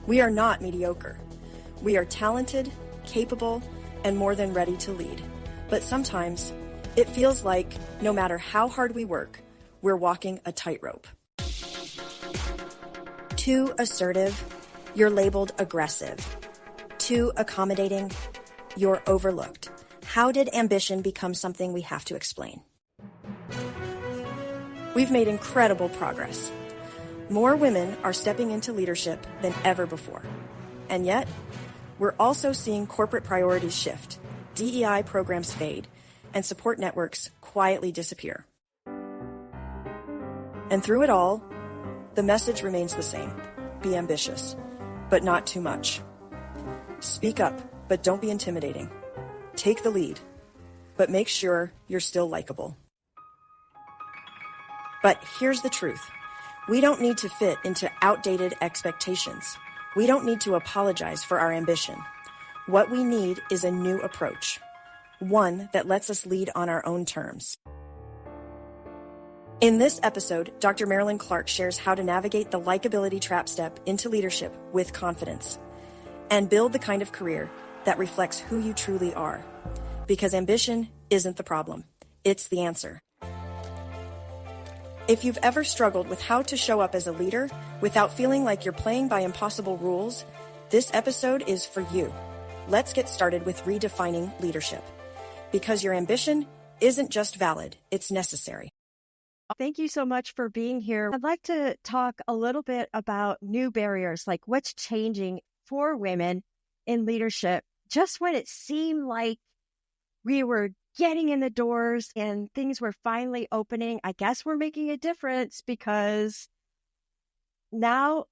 We are not mediocre. We are talented, capable, and more than ready to lead. But sometimes it feels like no matter how hard we work, we're walking a tightrope. Too assertive, you're labeled aggressive. Too accommodating, you're overlooked. How did ambition become something we have to explain? We've made incredible progress. More women are stepping into leadership than ever before. And yet, we're also seeing corporate priorities shift, DEI programs fade, and support networks quietly disappear. And through it all, the message remains the same. Be ambitious, but not too much. Speak up, but don't be intimidating. Take the lead, but make sure you're still likable. But here's the truth. We don't need to fit into outdated expectations. We don't need to apologize for our ambition. What we need is a new approach, one that lets us lead on our own terms. In this episode, Dr. Marilyn Clark shares how to navigate the likability trap step into leadership with confidence and build the kind of career that reflects who you truly are. Because ambition isn't the problem, it's the answer. If you've ever struggled with how to show up as a leader without feeling like you're playing by impossible rules, this episode is for you. Let's get started with redefining leadership. Because your ambition isn't just valid, it's necessary. Thank you so much for being here. I'd like to talk a little bit about new barriers, like what's changing for women in leadership. Just when it seemed like we were getting in the doors and things were finally opening, I guess we're making a difference because now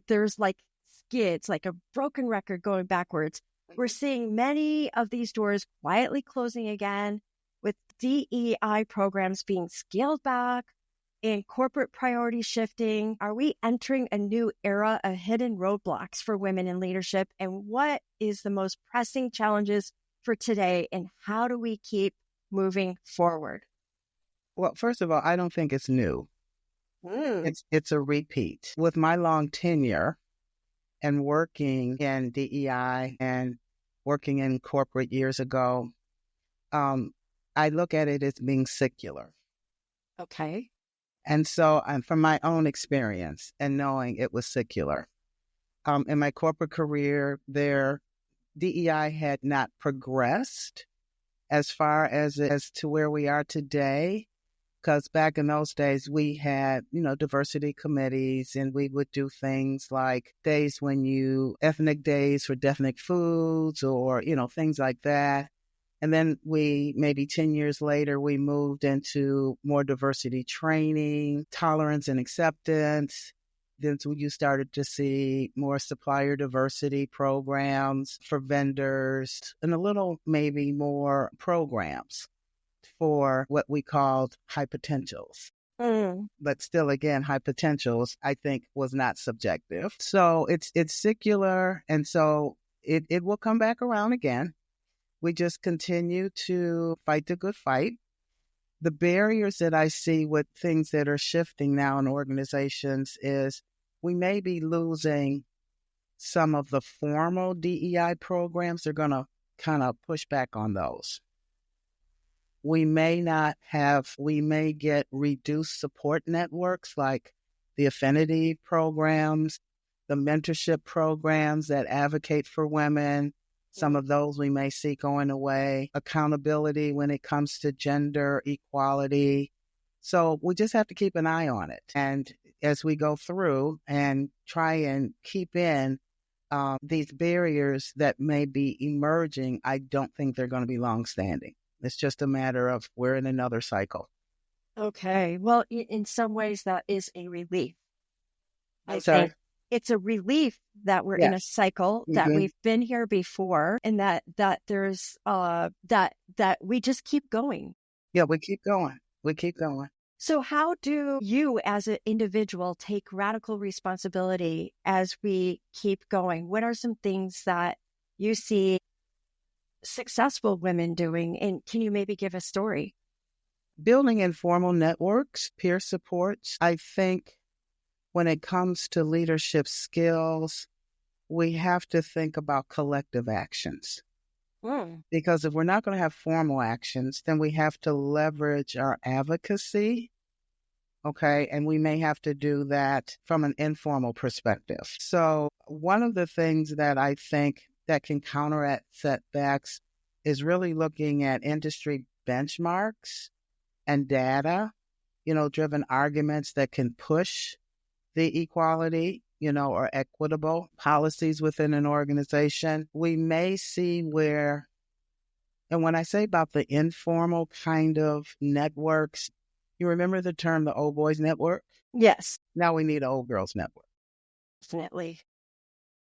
there's like skids, like a broken record going backwards. We're seeing many of these doors quietly closing again, with DEI programs being scaled back and corporate priorities shifting. Are we entering a new era of hidden roadblocks for women in leadership? And what is the most pressing challenges for today, and how do we keep moving forward? Well, first of all, I don't think it's new. It's a repeat. With my long tenure and working in DEI and working in corporate years ago, I look at it as being secular. Okay. And so from my own experience and knowing it was secular, in my corporate career there, DEI had not progressed as far as to where we are today, because back in those days we had, diversity committees, and we would do things like ethnic days for ethnic foods, or, things like that. And then maybe 10 years later, we moved into more diversity training, tolerance and acceptance. Then you started to see more supplier diversity programs for vendors, and a little maybe more programs for what we called high potentials. But still, again, high potentials, I think, was not subjective. So it's secular, and so it will come back around again. We just continue to fight the good fight. The barriers that I see with things that are shifting now in organizations is we may be losing some of the formal DEI programs. They're going to kind of push back on those. We may get reduced support networks like the affinity programs, the mentorship programs that advocate for women. Some of those we may see going away. Accountability when it comes to gender equality. So we just have to keep an eye on it. And as we go through and try and keep in these barriers that may be emerging, I don't think they're going to be long-standing. It's just a matter of we're in another cycle. Okay. Well, in some ways, that is a relief. I'm sorry? It's a relief that we're in a cycle, that we've been here before, and that there's that we just keep going. Yeah, we keep going. We keep going. So how do you as an individual take radical responsibility as we keep going? What are some things that you see successful women doing? And can you maybe give a story? Building informal networks, peer supports. I think when it comes to leadership skills, we have to think about collective actions. Mm. Because if we're not going to have formal actions, then we have to leverage our advocacy. Okay. And we may have to do that from an informal perspective. So one of the things that I think that can counteract setbacks is really looking at industry benchmarks and data, driven arguments that can push the equality, or equitable policies within an organization. We may see where, and when I say about the informal kind of networks, you remember the term the old boys network? Yes, Now we need an old girls network. definitely.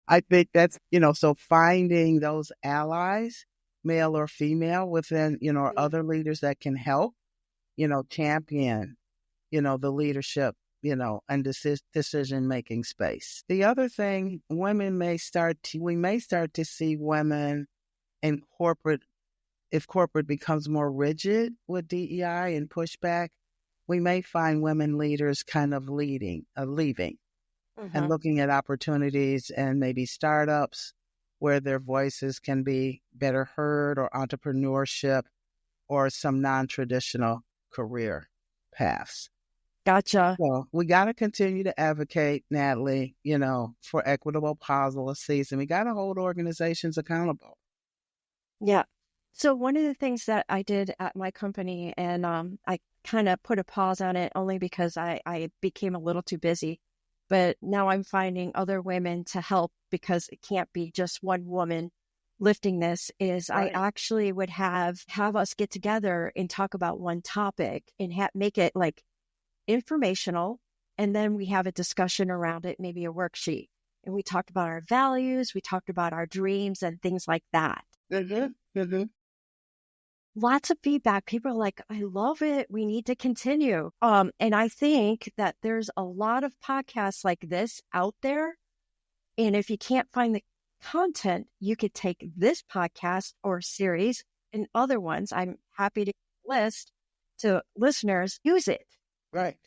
I think that's, so finding those allies, male or female, within, or other leaders that can help, champion, the leadership, and decision-making space. The other thing, we may start to see women in corporate, if corporate becomes more rigid with DEI and pushback, we may find women leaders kind of leaving and looking at opportunities and maybe startups where their voices can be better heard, or entrepreneurship, or some non-traditional career paths. Gotcha. So we got to continue to advocate, Natalie, for equitable policies, and we got to hold organizations accountable. Yeah. So one of the things that I did at my company, and I kind of put a pause on it only because I became a little too busy, but now I'm finding other women to help because it can't be just one woman lifting this, is Right. I actually would have us get together and talk about one topic and make it like informational. And then we have a discussion around it, maybe a worksheet. And we talked about our values, we talked about our dreams and things like that. Lots of feedback. People are like, I love it. We need to continue. And I think that there's a lot of podcasts like this out there. And if you can't find the content, you could take this podcast or series and other ones. I'm happy to list to listeners, use it. Right.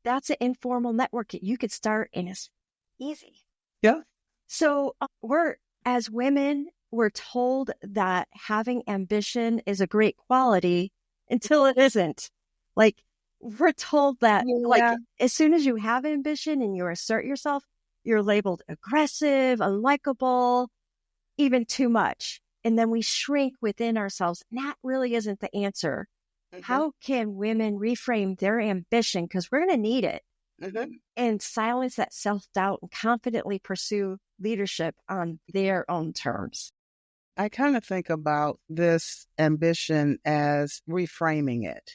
That's an informal network that you could start, and it's easy. Yeah. So as women, we're told that having ambition is a great quality until it isn't. Like, we're told that like as soon as you have ambition and you assert yourself, you're labeled aggressive, unlikable, even too much. And then we shrink within ourselves. And that really isn't the answer. How can women reframe their ambition? Because we're going to need it. And silence that self-doubt and confidently pursue leadership on their own terms. I kind of think about this ambition as reframing it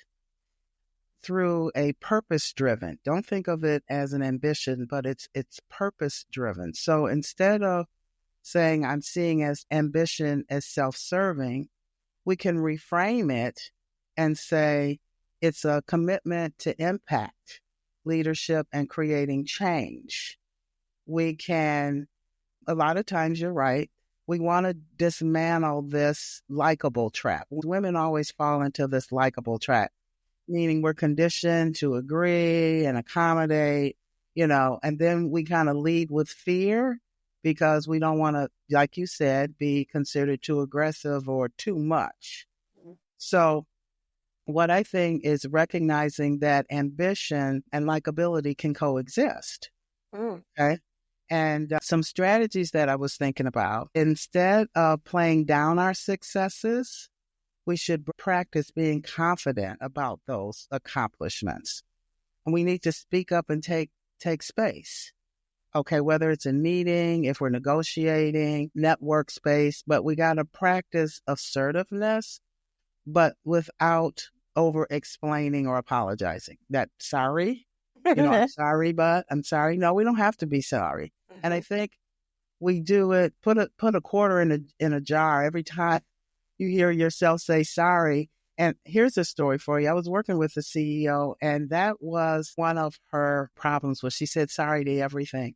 through a purpose-driven. Don't think of it as an ambition, but it's purpose-driven. So instead of saying I'm seeing as ambition as self-serving, we can reframe it and say it's a commitment to impact leadership and creating change. We can, a lot of times you're right, we want to dismantle this likable trap. Women always fall into this likable trap, meaning we're conditioned to agree and accommodate, and then we kind of lead with fear because we don't want to, like you said, be considered too aggressive or too much. So what I think is recognizing that ambition and likability can coexist. Okay. And some strategies that I was thinking about, instead of playing down our successes, we should practice being confident about those accomplishments. And we need to speak up and take space. Okay, whether it's a meeting, if we're negotiating, network space, but we got to practice assertiveness, but without over explaining or apologizing. That sorry, I'm sorry, but I'm sorry. No, we don't have to be sorry. And I think we do it, put a quarter in a jar every time you hear yourself say sorry. And here's a story for you. I was working with the CEO, and that was one of her problems was she said sorry to everything.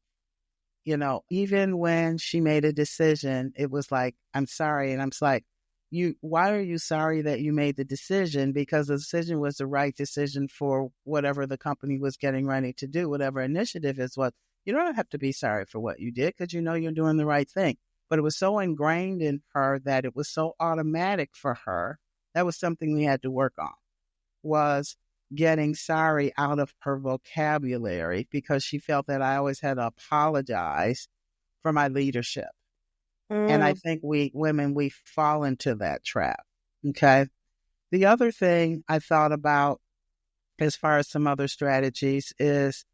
Even when she made a decision, it was like, I'm sorry. And I'm like, why are you sorry that you made the decision? Because the decision was the right decision for whatever the company was getting ready to do, whatever initiative is what You don't have to be sorry for what you did because you know you're doing the right thing. But it was so ingrained in her that it was so automatic for her. That was something we had to work on, was getting sorry out of her vocabulary because she felt that I always had to apologize for my leadership. And I think we women, we fall into that trap. Okay. The other thing I thought about as far as some other strategies is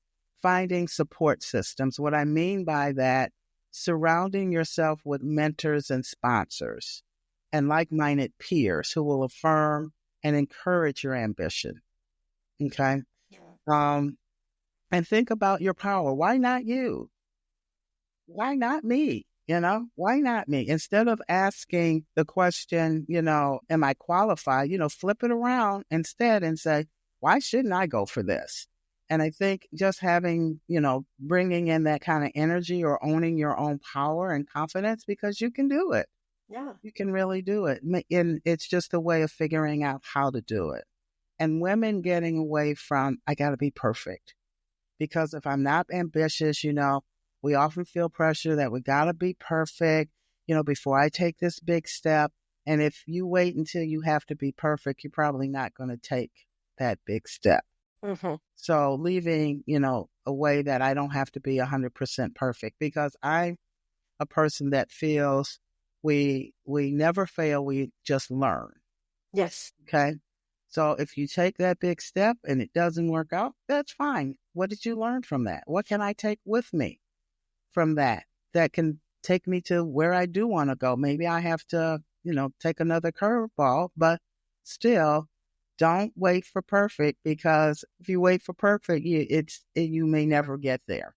finding support systems. What I mean by that, surrounding yourself with mentors and sponsors and like-minded peers who will affirm and encourage your ambition. Okay. And think about your power. Why not you? Why not me? Why not me? Instead of asking the question, am I qualified? Flip it around instead and say, why shouldn't I go for this? And I think just having, bringing in that kind of energy or owning your own power and confidence, because you can do it. Yeah. You can really do it. And it's just a way of figuring out how to do it. And women getting away from, I got to be perfect. Because if I'm not ambitious, we often feel pressure that we got to be perfect, before I take this big step. And if you wait until you have to be perfect, you're probably not going to take that big step. Mm-hmm. So leaving, a way that I don't have to be 100% perfect, because I'm a person that feels we never fail. We just learn. Yes. Okay. So if you take that big step and it doesn't work out, that's fine. What did you learn from that? What can I take with me from that can take me to where I do want to go? Maybe I have to, take another curveball, but still don't wait for perfect, because if you wait for perfect, you may never get there.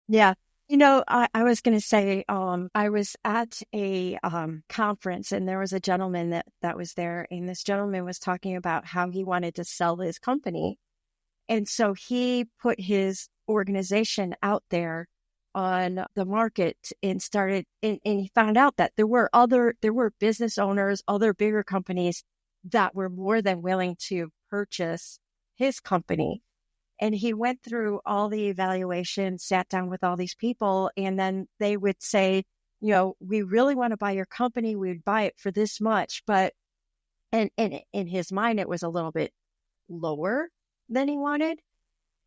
Yeah. I was going to say, I was at a conference, and there was a gentleman that was there, and this gentleman was talking about how he wanted to sell his company. And so he put his organization out there on the market and started, and he found out that there were business owners, other bigger companies that were more than willing to purchase his company. And he went through all the evaluations, sat down with all these people, and then they would say, we really want to buy your company. We would buy it for this much. But and in his mind, it was a little bit lower than he wanted.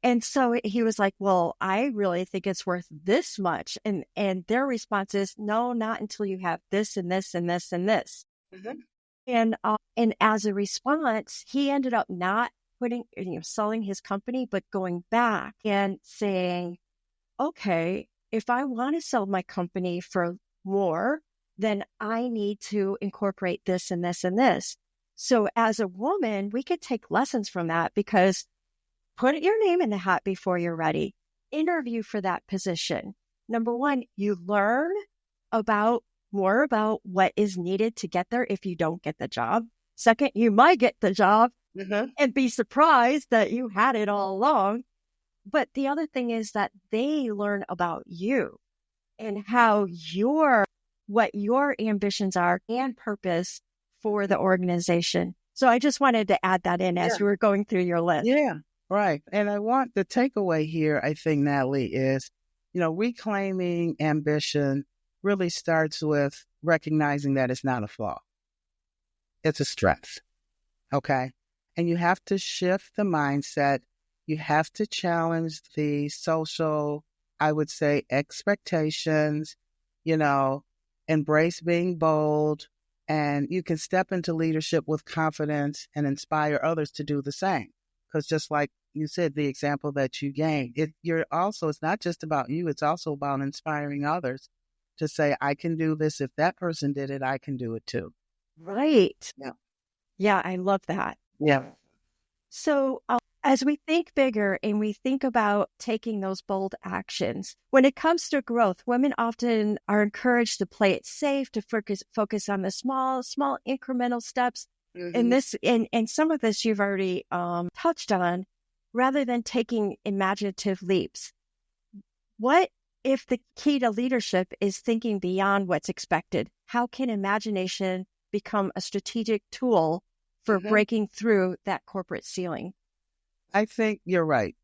And so he was like, well, I really think it's worth this much. And their response is, no, not until you have this and this and this and this. Mm-hmm. And as a response, he ended up not selling his company, but going back and saying, okay, if I want to sell my company for more, then I need to incorporate this and this and this. So as a woman, we could take lessons from that, because put your name in the hat before you're ready. Interview for that position. Number one, you learn more about what is needed to get there if you don't get the job. Second, you might get the job and be surprised that you had it all along. But the other thing is that they learn about you and what your ambitions are and purpose for the organization. So I just wanted to add that in as you were going through your list. Yeah, right. And I want the takeaway here, I think, Natalie, is, reclaiming ambition really starts with recognizing that it's not a flaw. It's a strength. Okay. And you have to shift the mindset. You have to challenge the social, I would say, expectations, embrace being bold, and you can step into leadership with confidence and inspire others to do the same. Because just like you said, the example that you gave, it's not just about you, it's also about inspiring others to say, I can do this. If that person did it, I can do it too. Right. Yeah. Yeah, I love that. Yeah. So as we think bigger and we think about taking those bold actions, when it comes to growth, women often are encouraged to play it safe, to focus on the small incremental steps. Mm-hmm. And some of this you've already touched on, rather than taking imaginative leaps. What if the key to leadership is thinking beyond what's expected? How can imagination become a strategic tool for breaking through that corporate ceiling? I think you're right.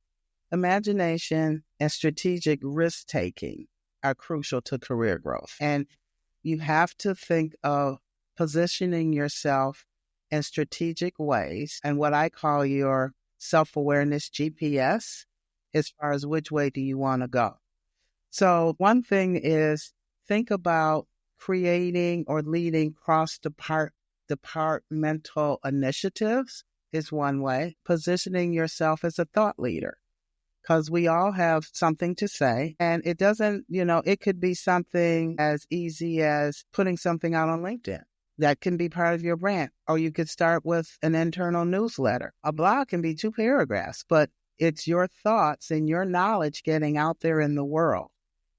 Imagination and strategic risk-taking are crucial to career growth. And you have to think of positioning yourself in strategic ways and what I call your self-awareness GPS as far as which way do you want to go. So one thing is think about creating or leading cross-departmental initiatives is one way. Positioning yourself as a thought leader, because we all have something to say. And it doesn't, it could be something as easy as putting something out on LinkedIn. That can be part of your brand. Or you could start with an internal newsletter. A blog can be 2 paragraphs, but it's your thoughts and your knowledge getting out there in the world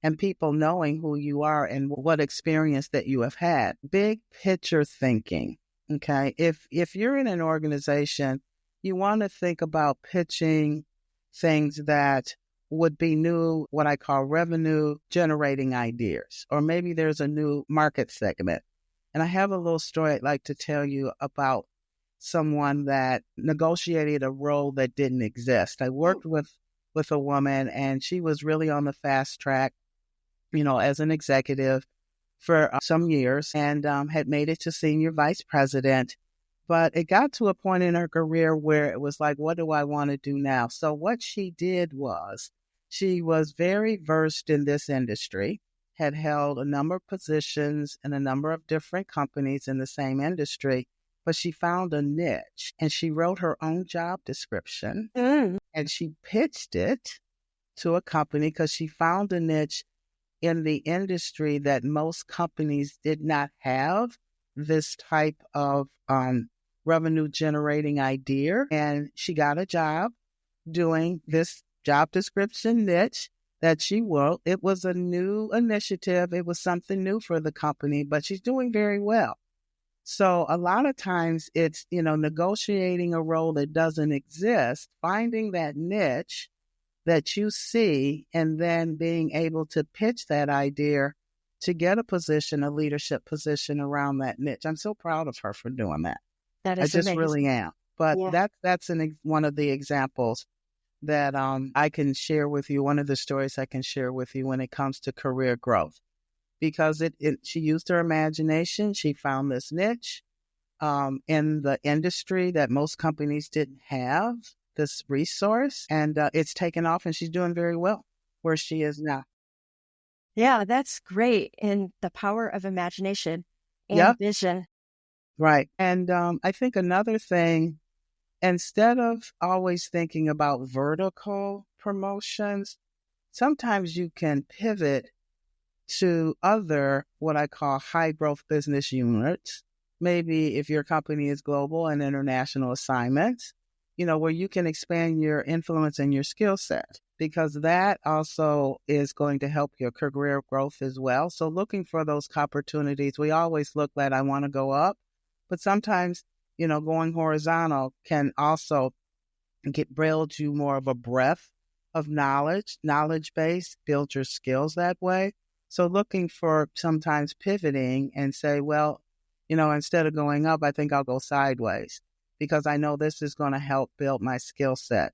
and people knowing who you are and what experience that you have had. Big picture thinking, okay? If you're in an organization, you want to think about pitching things that would be new, what I call revenue generating ideas, or maybe there's a new market segment. And I have a little story I'd like to tell you about someone that negotiated a role that didn't exist. I worked with a woman and she was really on the fast track, as an executive for some years and had made it to senior vice president. But it got to a point in her career where it was like, what do I want to do now? So what she did was she was very versed in this industry, had held a number of positions in a number of different companies in the same industry, but she found a niche and she wrote her own job description and she pitched it to a company because she found a niche in the industry that most companies did not have this type of revenue generating idea. And she got a job doing this job description niche that she wrote. It was a new initiative. It was something new for the company, but she's doing very well. So a lot of times it's, negotiating a role that doesn't exist, finding that niche that you see, and then being able to pitch that idea to get a position, a leadership position around that niche. I'm so proud of her for doing that. That is I just amazing. really am. But Yeah. that's one of the examples that I can share with you, one of the stories I can share with you when it comes to career growth. Because she used her imagination. She found this niche in the industry that most companies didn't have this resource, and it's taken off, and she's doing very well where she is now. Yeah, that's great. And the power of imagination and vision. Right. And I think another thing, instead of always thinking about vertical promotions, sometimes you can pivot to other, what I call high growth business units. Maybe if your company is global and international assignments, where you can expand your influence and your skill set, because that also is going to help your career growth as well. So looking for those opportunities, we always look at, I want to go up, but sometimes, going horizontal can also build you more of a breadth of knowledge base, build your skills that way. So looking for sometimes pivoting and say, well, instead of going up, I think I'll go sideways because I know this is going to help build my skill set.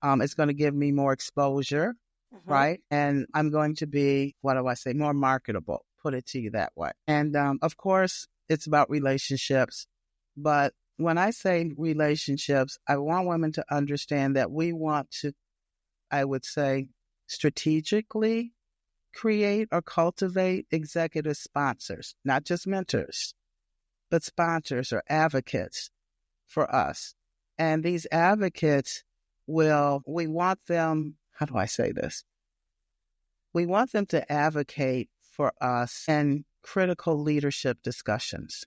It's going to give me more exposure, right? And I'm going to be, more marketable, put it to you that way. And of course, it's about relationships. But when I say relationships, I want women to understand that we want to, I would say, strategically create or cultivate executive sponsors, not just mentors, but sponsors or advocates for us. And these advocates we want them, how do I say this? We want them to advocate for us in critical leadership discussions.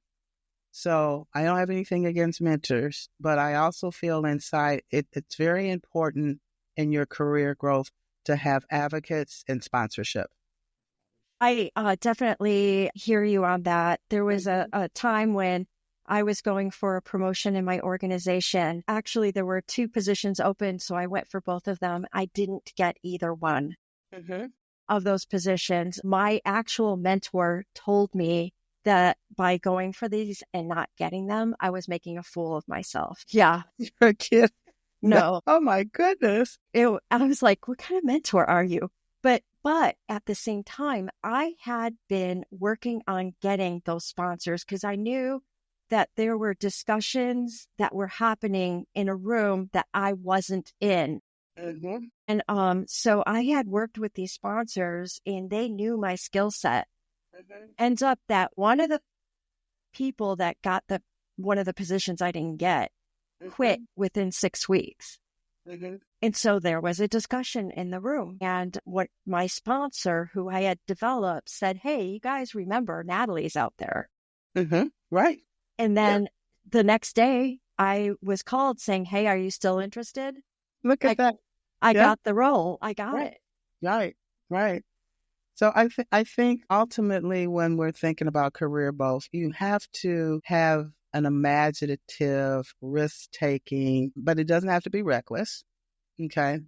So I don't have anything against mentors, but I also feel inside it's very important in your career growth to have advocates and sponsorship. I definitely hear you on that. There was a time when I was going for a promotion in my organization. Actually, there were 2 positions open, so I went for both of them. I didn't get either one of those positions. My actual mentor told me that by going for these and not getting them, I was making a fool of myself. Yeah. You're kidding. No. Oh my goodness. I was like, what kind of mentor are you? But at the same time, I had been working on getting those sponsors because I knew that there were discussions that were happening in a room that I wasn't in. Mm-hmm. And so I had worked with these sponsors and they knew my skill set. Mm-hmm. Ends up that one of the people that got one of the positions I didn't get quit within 6 weeks. Mm-hmm. And so there was a discussion in the room. And what my sponsor, who I had developed, said, hey, you guys remember Natalie's out there. Mm-hmm. Right. And then the next day I was called saying, hey, are you still interested? Look at that. I got the role. I got it. Right. Right. So I think ultimately when we're thinking about career goals, you have to have an imaginative, risk-taking, but it doesn't have to be reckless. Okay.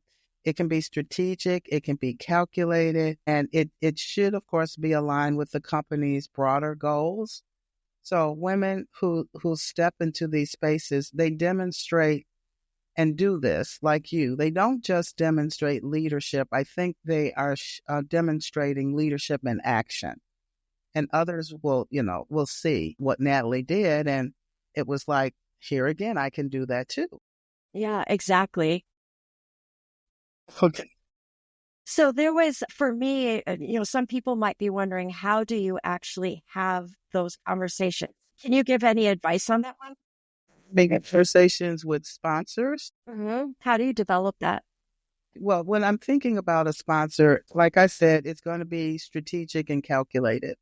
It can be strategic, it can be calculated, and it should, of course, be aligned with the company's broader goals. So women who step into these spaces, they demonstrate and do this like you. They don't just demonstrate leadership. I think they are demonstrating leadership in action. And others will see what Natalie did. And it was like, here again, I can do that too. Yeah, exactly. Okay. So there was, for me, some people might be wondering, how do you actually have those conversations? Can you give any advice on that one? Big conversations with sponsors. Mm-hmm. How do you develop that? Well, when I'm thinking about a sponsor, like I said, it's going to be strategic and calculated.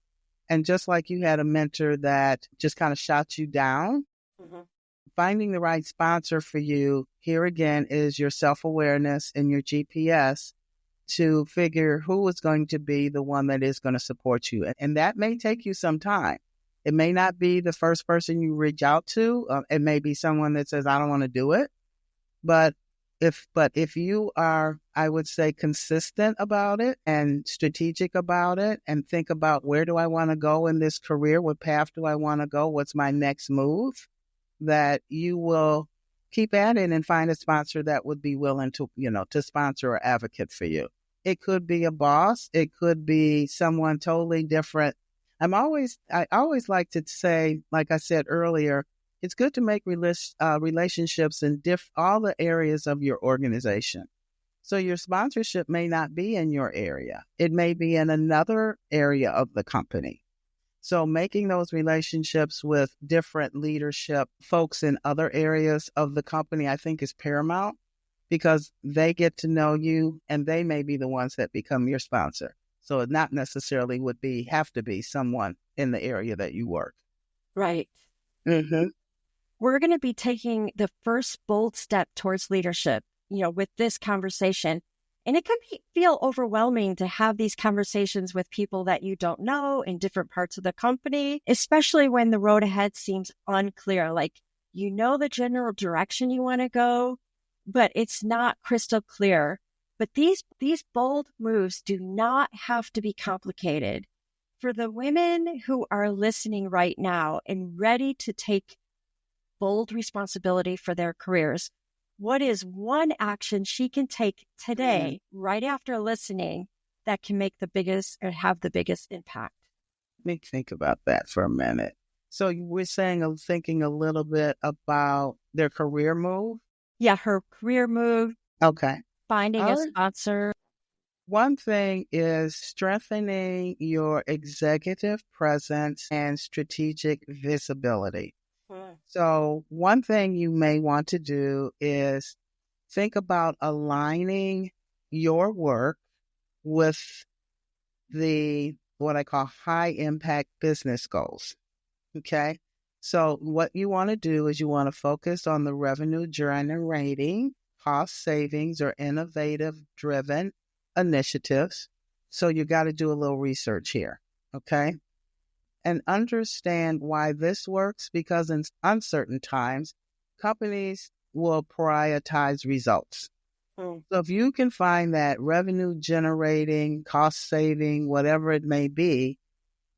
And just like you had a mentor that just kind of shot you down, finding the right sponsor for you, here again, is your self-awareness and your GPS to figure who is going to be the one that is going to support you. And that may take you some time. It may not be the first person you reach out to. It may be someone that says, I don't want to do it. But if you are, I would say, consistent about it and strategic about it and think about, where do I want to go in this career? What path do I want to go? What's my next move? That you will keep at it and find a sponsor that would be willing to, to sponsor or advocate for you. It could be a boss. It could be someone totally different. I always like to say, like I said earlier, it's good to make relationships in all the areas of your organization. So your sponsorship may not be in your area. It may be in another area of the company. So making those relationships with different leadership folks in other areas of the company, I think, is paramount, because they get to know you and they may be the ones that become your sponsor. So it not necessarily have to be someone in the area that you work. Right. Mm-hmm. We're going to be taking the first bold step towards leadership, with this conversation. And it can feel overwhelming to have these conversations with people that you don't know in different parts of the company, especially when the road ahead seems unclear. Like, the general direction you want to go, but it's not crystal clear. But these bold moves do not have to be complicated. For the women who are listening right now and ready to take bold responsibility for their careers, what is one action she can take today, right after listening, that can make the biggest or have the biggest impact? Let me think about that for a minute. So we're thinking a little bit about their career move? Yeah, her career move. Okay. Finding a sponsor. One thing is strengthening your executive presence and strategic visibility. So one thing you may want to do is think about aligning your work with what I call high impact business goals. Okay. So what you want to do is you want to focus on the revenue generating, cost savings, or innovative driven initiatives. So you got to do a little research here. Okay. And understand why this works, because in uncertain times, companies will prioritize results. So if you can find that revenue generating, cost saving, whatever it may be,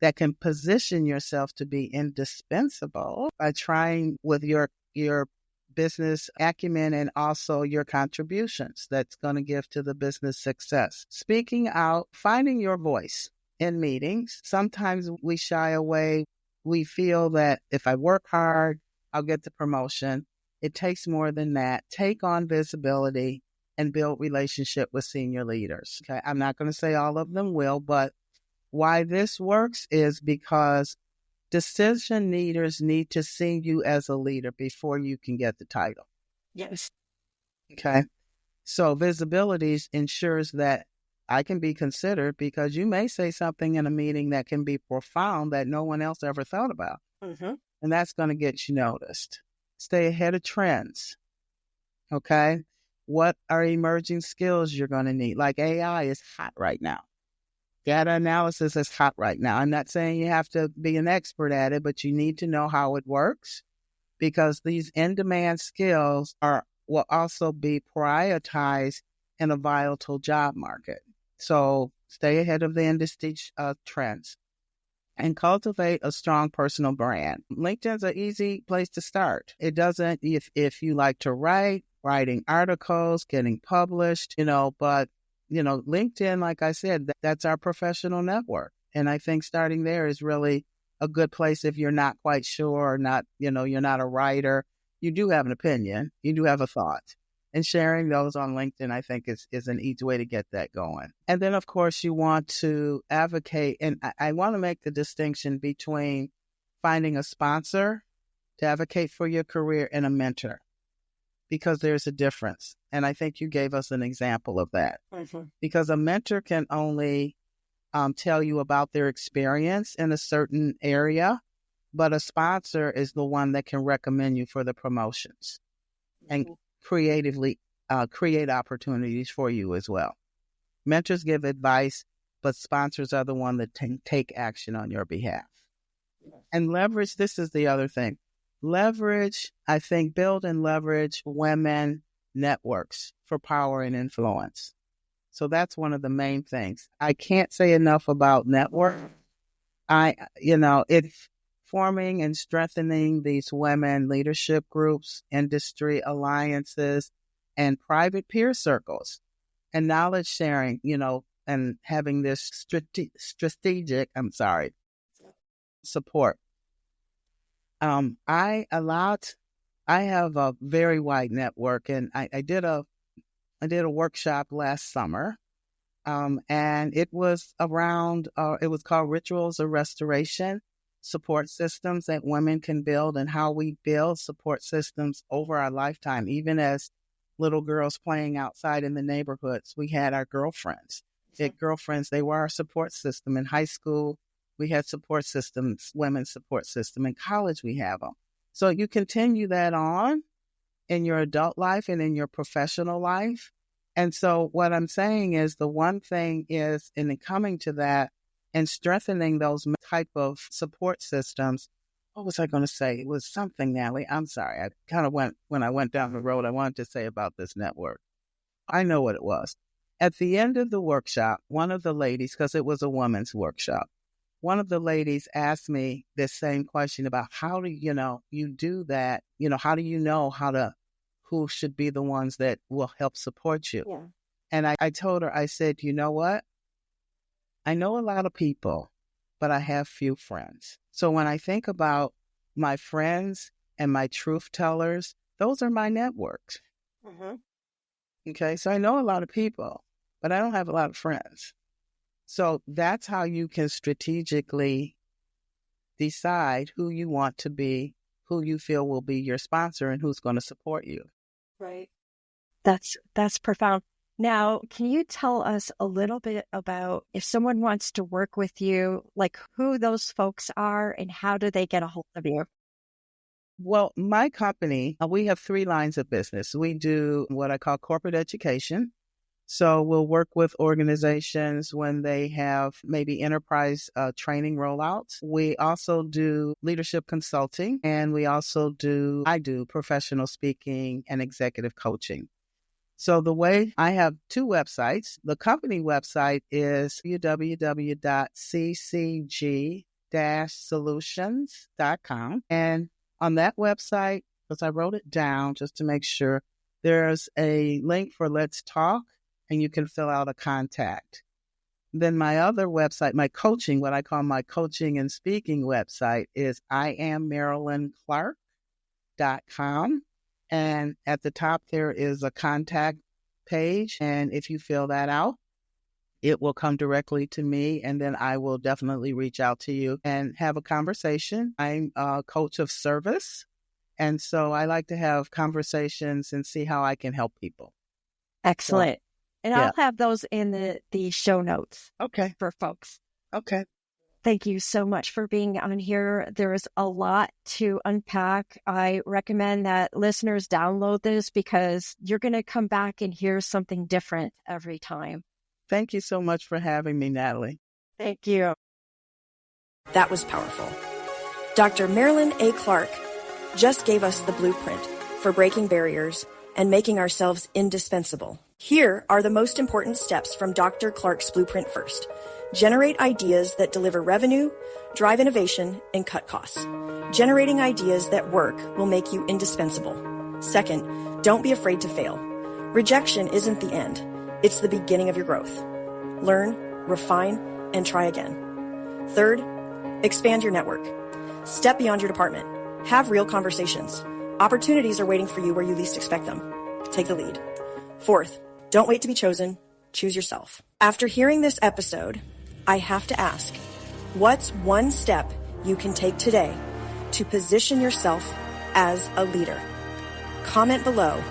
that can position yourself to be indispensable by trying with your business acumen and also your contributions that's going to give to the business success. Speaking out, finding your voice in meetings. Sometimes we shy away. We feel that if I work hard, I'll get the promotion. It takes more than that. Take on visibility and build relationship with senior leaders. Okay, I'm not going to say all of them will, but why this works is because decision leaders need to see you as a leader before you can get the title. Yes. Okay. So visibility ensures that I can be considered because you may say something in a meeting that can be profound that no one else ever thought about. Mm-hmm. And that's going to get you noticed. Stay ahead of trends. Okay. What are emerging skills you're going to need? Like AI is hot right now. Data analysis is hot right now. I'm not saying you have to be an expert at it, but you need to know how it works because these in-demand skills will also be prioritized in a volatile job market. So stay ahead of the industry trends and cultivate a strong personal brand. LinkedIn's an easy place to start. It doesn't, if you like to writing articles, getting published, but LinkedIn, like I said, that's our professional network. And I think starting there is really a good place if you're not quite sure or not, you're not a writer. You do have an opinion. You do have a thought. And sharing those on LinkedIn, I think, is an easy way to get that going. And then, of course, you want to advocate. And I want to make the distinction between finding a sponsor to advocate for your career and a mentor, because there's a difference. And I think you gave us an example of that. Mm-hmm. Because a mentor can only tell you about their experience in a certain area, but a sponsor is the one that can recommend you for the promotions and creatively create opportunities for you as well. Mentors give advice, but sponsors are the one that take action on your behalf. And leverage, this is the other thing. Leverage, I think, build and leverage women networks for power and influence. So that's one of the main things. I can't say enough about network. It's forming and strengthening these women leadership groups, industry alliances, and private peer circles, and knowledge sharing, and having this strategic support. I have a very wide network, and I did a workshop last summer, and it was around, it was called Rituals of Restoration, support systems that women can build and how we build support systems over our lifetime. Even as little girls playing outside in the neighborhoods, we had our girlfriends. They were our support system. In high school, we had support systems, women's support system. In college, we have them. So you continue that on in your adult life and in your professional life. And so what I'm saying is the one thing is in coming to that and strengthening those type of support systems. What was I going to say? It was something, Natalie. I'm sorry. I kind of when I went down the road, I wanted to say about this network. I know what it was. At the end of the workshop, one of the ladies, because it was a women's workshop, one of the ladies asked me this same question about how do you do that? How do you know who should be the ones that will help support you? Yeah. And I told her, I said, you know what? I know a lot of people, but I have few friends. So when I think about my friends and my truth tellers, those are my networks. Mm-hmm. Okay, so I know a lot of people, but I don't have a lot of friends. So that's how you can strategically decide who you want to be, who you feel will be your sponsor, and who's going to support you. Right. That's profound. Now, can you tell us a little bit about if someone wants to work with you, like who those folks are and how do they get a hold of you? Well, my company, we have 3 lines of business. We do what I call corporate education. So we'll work with organizations when they have maybe enterprise training rollouts. We also do leadership consulting, and I do professional speaking and executive coaching. So I have 2 websites. The company website is www.ccg-solutions.com. And on that website, because I wrote it down just to make sure. There's a link for Let's Talk, and you can fill out a contact. Then my other website, my coaching, what I call my coaching and speaking website, is IamMarilynClark.com. And at the top there is a contact page. And if you fill that out, it will come directly to me, and then I will definitely reach out to you and have a conversation. I'm a coach of service, and so I like to have conversations and see how I can help people. Excellent. So, and yeah. I'll have those in the show notes. Okay. For folks. Okay. Thank you so much for being on here. There's a lot to unpack. I recommend that listeners download this because you're going to come back and hear something different every time. Thank you so much for having me, Natalie. Thank you. That was powerful. Dr. Marilyn A. Clark just gave us the blueprint for breaking barriers and making ourselves indispensable. Here are the most important steps from Dr. Clark's blueprint first. Generate ideas that deliver revenue, drive innovation, and cut costs. Generating ideas that work will make you indispensable. Second, don't be afraid to fail. Rejection isn't the end. It's the beginning of your growth. Learn, refine, and try again. Third, expand your network. Step beyond your department. Have real conversations. Opportunities are waiting for you where you least expect them. Take the lead. Fourth, don't wait to be chosen. Choose yourself. After hearing this episode, I have to ask, what's one step you can take today to position yourself as a leader? Comment below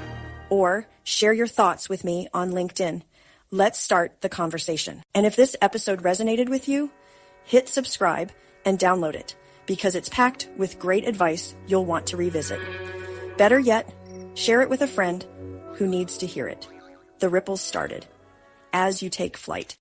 or share your thoughts with me on LinkedIn. Let's start the conversation. And if this episode resonated with you, hit subscribe and download it because it's packed with great advice you'll want to revisit. Better yet, share it with a friend who needs to hear it. The ripples started as you take flight.